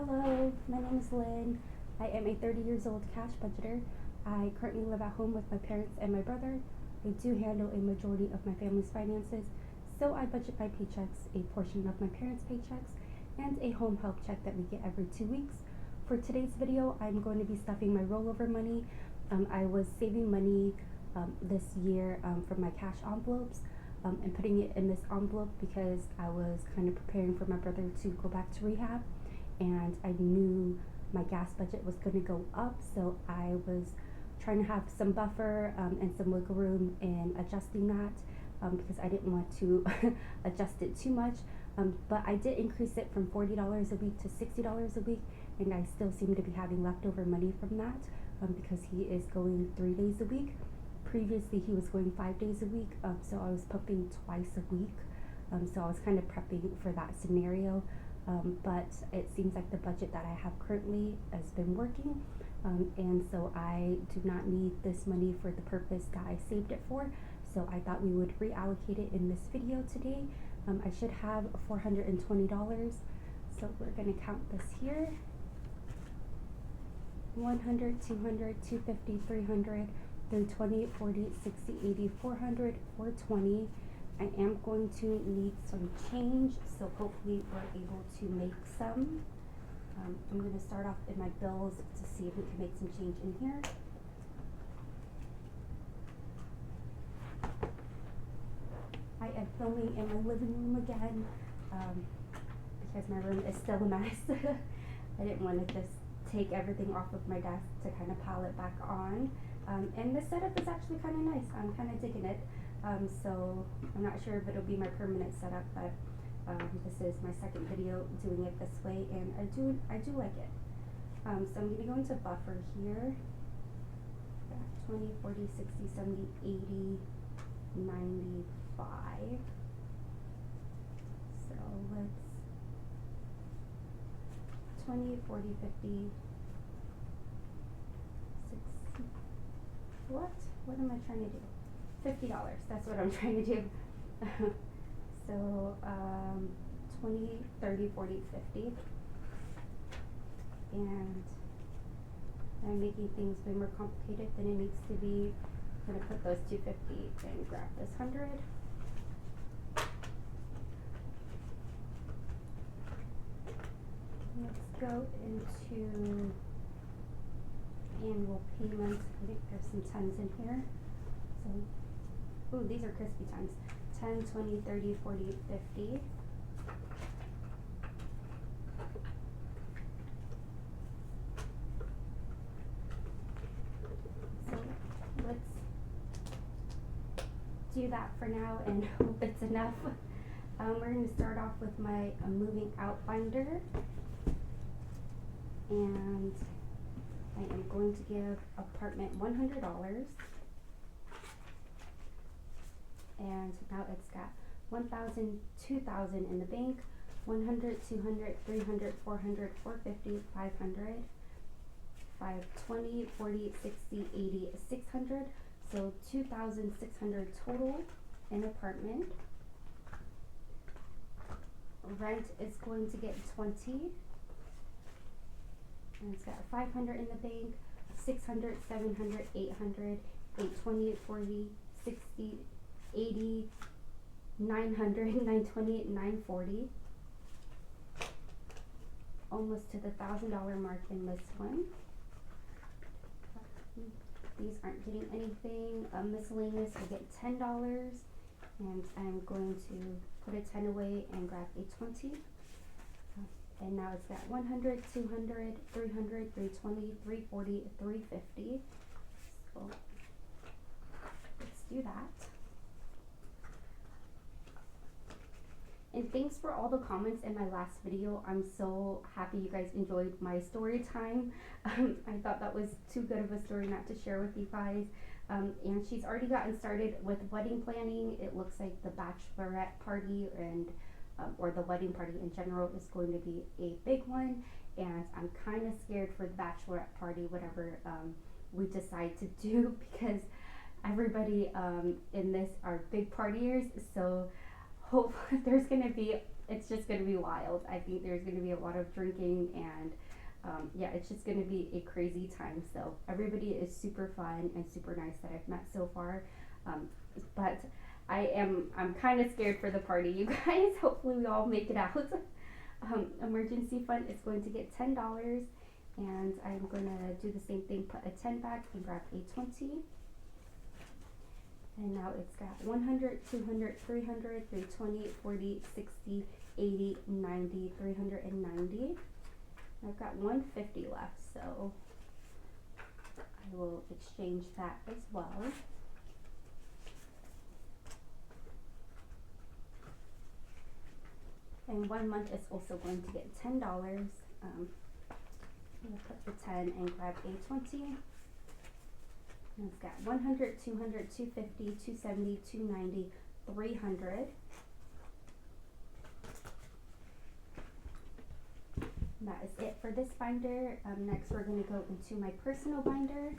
Hello, my name is Lynn. I am a 30 years old cash budgeter. I currently live at home with my parents and my brother. I do handle a majority of my family's finances, so I budget my paychecks, a portion of my parents' paychecks, and a home help check that we get every 2 weeks. For today's video, I'm going to be stuffing my rollover money. I was saving money this year from my cash envelopes and putting it in this envelope because I was kind of preparing for my brother to go back to rehab, and I knew my gas budget was going to go up, so I was trying to have some buffer and some wiggle room in adjusting that because I didn't want to adjust it too much. But I did increase it from $40 a week to $60 a week, and I still seem to be having leftover money from that because he is going 3 days a week. Previously, he was going 5 days a week, so I was pumping twice a week. So I was kind of prepping for that scenario. But it seems like the budget that I have currently has been working, and so I do not need this money for the purpose that I saved it for, so I thought we would reallocate it in this video today. I should have $420, so we're going to count this here. 100, 200, 250, 300, 320, 40, 60, 80, 400, 420. I am going to need some change, so hopefully we're able to make some. I'm going to start off in my bills to see if we can make some change in here. I am filming in my living room again because my room is still a mess. I didn't want to just take everything off of my desk to kind of pile it back on. And the setup is actually kind of nice. I'm kind of digging it. So I'm not sure if it'll be my permanent setup, but this is my second video doing it this way, and I do like it. So I'm gonna go into buffer here. 20, 40, 60, 70, 80, 95. So let's 20, 40, 50, 60. What am I trying to do? $50, that's what I'm trying to do. So 20, 30, 40, 50. And I'm making things way more complicated than it needs to be. I'm gonna put those 250 and grab this 100. Let's go into annual payments. I think there's some tens in here. So, ooh, these are crispy tens. 10, 20, 30, 40, 50. So let's do that for now and hope it's enough. We're going to start off with my moving out binder. And I am going to give apartment $100. And now it's got 1,000, 2,000 in the bank, 100, 200, 300, 400, 450, 500, 520, 40, 60, 80, 600. So 2,600 total in apartment. Rent is going to get 20. And it's got 500 in the bank, 600, 700, 800, 820, 40, 60, 80, 900, 920, 940. Almost to the $1,000 mark in this one. These aren't getting anything. Miscellaneous will get $10, and I'm going to put a 10 away and grab a 20. And now it's got 100, 200, 300, 320, 340, 350. So let's do that. And thanks for all the comments in my last video. I'm so happy you guys enjoyed my story time. I thought that was too good of a story not to share with you guys. And she's already gotten started with wedding planning. It looks like the bachelorette party and or the wedding party in general is going to be a big one. And I'm kind of scared for the bachelorette party, whatever we decide to do, because everybody in this are big partiers. So hope there's going to be it's just going to be wild. I think there's going to be a lot of drinking and yeah, it's just going to be a crazy time. So everybody is super fun and super nice that I've met so far. But I'm kind of scared for the party, you guys. Hopefully we all make it out. Emergency fund is going to get $10, and I'm going to do the same thing, put a 10 back and grab a 20. And now it's got 100, 200, 300, 320, 40, 60, 80, 90, 390. I've got 150 left, so I will exchange that as well. And 1 month is also going to get $10. I'm going to put the 10 and grab a 20. And it's got 100, 200, 250, 270, 290, 300. And that is it for this binder. Next we're going to go into my personal binder.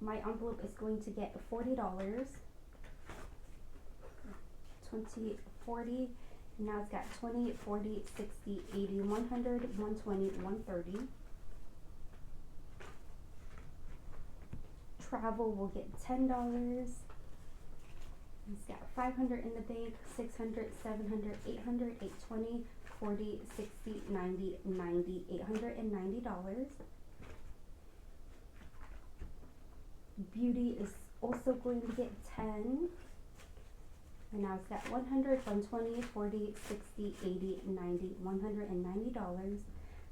My envelope is going to get $40. 20, 40, and now it's got 20, 40, 60, 80, 100, 120, 130. Travel will get $10. It's got 500 in the bank, 600, 700, 800, 820, 40, 60, 90, 90, $890. Beauty is also going to get 10. And now it's got 100, 120, 40, 60, 80, 90, $190.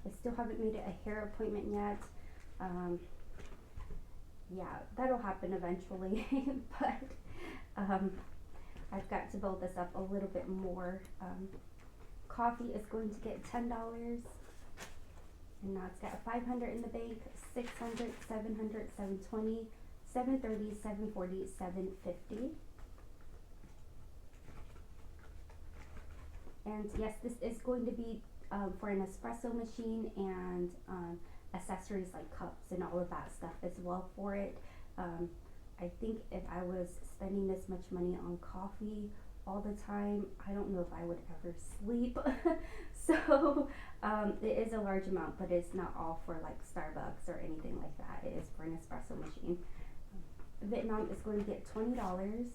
I still haven't made it a hair appointment yet. Yeah, that'll happen eventually, but I've got to build this up a little bit more. Coffee is going to get $10. And now it's got 500 in the bank, 600, 700, 720, 730, 740, 750. And yes, this is going to be for an espresso machine and accessories like cups and all of that stuff as well for it. I think if I was spending this much money on coffee all the time, I don't know if I would ever sleep. So it is a large amount, but it's not all for like Starbucks or anything like that. It is for an espresso machine. Vietnam is going to get $20.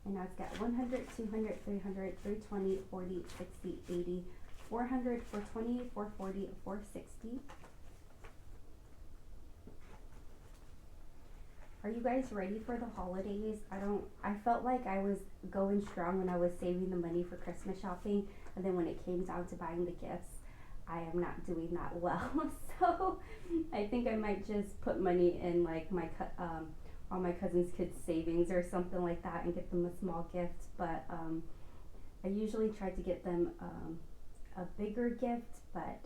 And now it's got 100, 200, 300, 320, 40, 60, 80, 400, 420, 440, 460. Are you guys ready for the holidays? I felt like I was going strong when I was saving the money for Christmas shopping, and then when it came down to buying the gifts, I am not doing that well. So I think I might just put money in like my all my cousin's kids' savings or something like that and get them a small gift. But I usually try to get them a bigger gift, but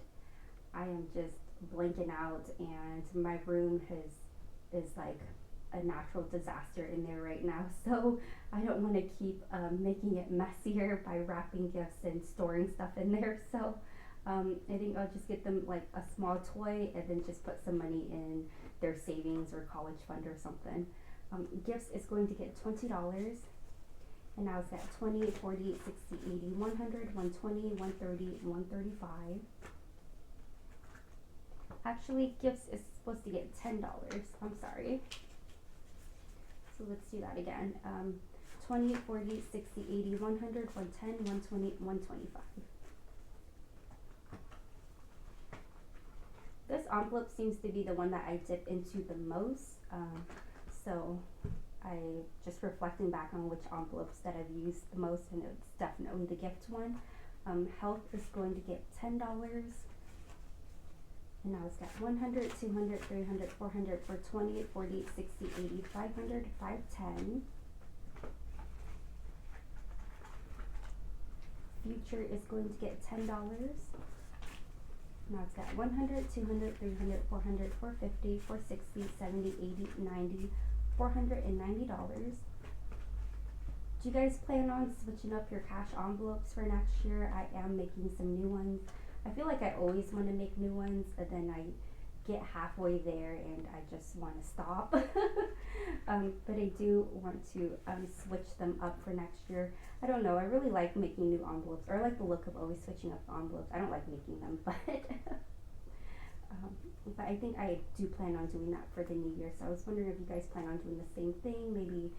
I am just blanking out, and my room is like a natural disaster in there right now. So I don't want to keep making it messier by wrapping gifts and storing stuff in there. So I think I'll just get them like a small toy and then just put some money in their savings or college fund or something. Gifts is going to get $20. And now it's got 20, 40, 60, 80, 100, 120, 130, 135. Actually, gifts is supposed to get $10. I'm sorry. So let's do that again. 20, 40, 60, 80, 100, 110, 120, 125. This envelope seems to be the one that I dip into the most. So I just reflecting back on which envelopes that I've used the most, and it's definitely the gift one. Health is going to get $10. And now it's got 100, 200, 300, 400, 420, 40, 60, 80, 500, 510. Future is going to get $10. Now it's got 100, 200, 300, 400, 450, 460, 70, 80, 90, $490. Do you guys plan on switching up your cash envelopes for next year? I am making some new ones. I feel like I always want to make new ones, and then I get halfway there and I just want to stop. But I do want to switch them up for next year. I don't know, I really like making new envelopes, or I like the look of always switching up envelopes. I don't like making them, but I think I do plan on doing that for the new year. So I was wondering if you guys plan on doing the same thing, maybe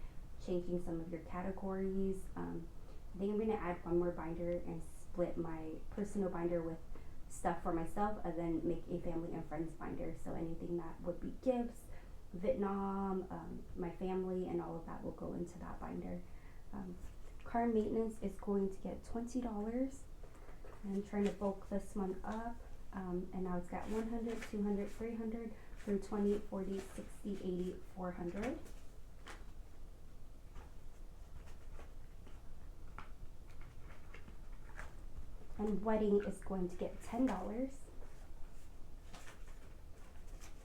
changing some of your categories. I think I'm going to add one more binder and split my personal binder with stuff for myself, and then make a family and friends binder. So anything that would be gifts, Vietnam, my family, and all of that will go into that binder. Car maintenance is going to get $20. I'm trying to bulk this one up, and now it's got 100, 200, 300, through 20, 40, 60, 80, 400. And wedding is going to get $10.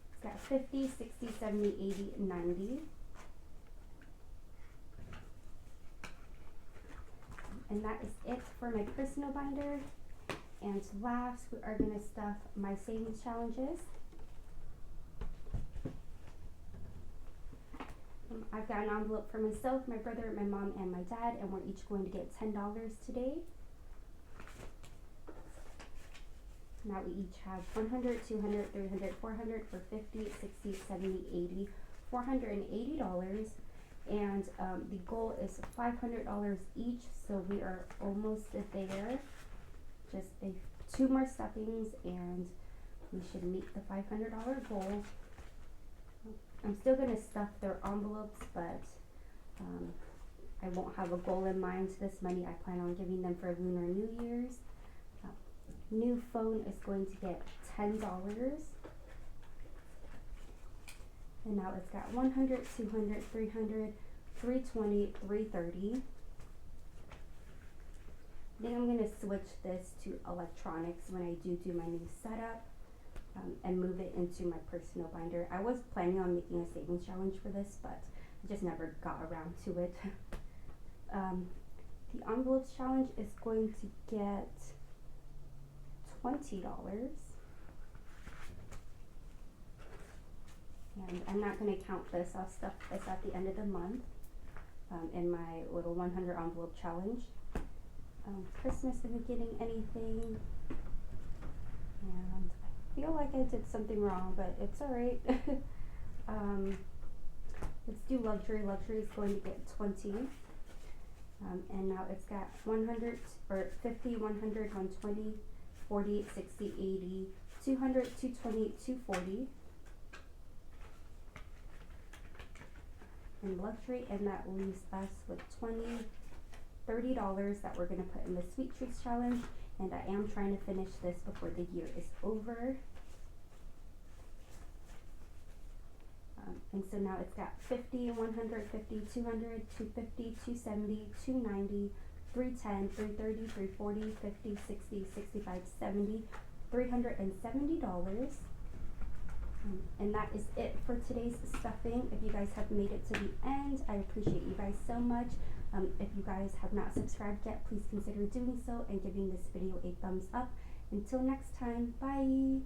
It's got 50, 60, 70, 80, 90. And that is it for my personal binder. And last, we are going to stuff my savings challenges. I've got an envelope for myself, my brother, my mom, and my dad, and we're each going to get $10 today. Now we each have 100, 200, 300, 400 for 50, 60, 70, 80, $480. And the goal is $500 each, so we are almost there. Just two more stuffings and we should meet the $500 goal. I'm still going to stuff their envelopes, but I won't have a goal in mind. This money I plan on giving them for Lunar New Year's. New phone is going to get $10. And now it's got 100, 200, 300, 320, 330. I think I'm going to switch this to electronics when I do my new setup, and move it into my personal binder. I was planning on making a savings challenge for this, but I just never got around to it. The envelopes challenge is going to get $20. And I'm not going to count this. I'll stuff this at the end of the month, in my little 100 envelope challenge. Christmas isn't getting anything, and I feel like I did something wrong, but it's alright. Let's do luxury. Luxury is going to get 20. And now it's got 100, or 50, 100, 120, 40, 60, 80, 200, 220, 240. In luxury, and that leaves us with $30 that we're going to put in the Sweet Treats Challenge, and I am trying to finish this before the year is over. And so now it's got 50, 150, 200, 250, 270, 290, 310, 330, 340, 50, 60, 65, 70, $370. And that is it for today's stuffing. If you guys have made it to the end, I appreciate you guys so much. If you guys have not subscribed yet, please consider doing so and giving this video a thumbs up. Until next time, bye!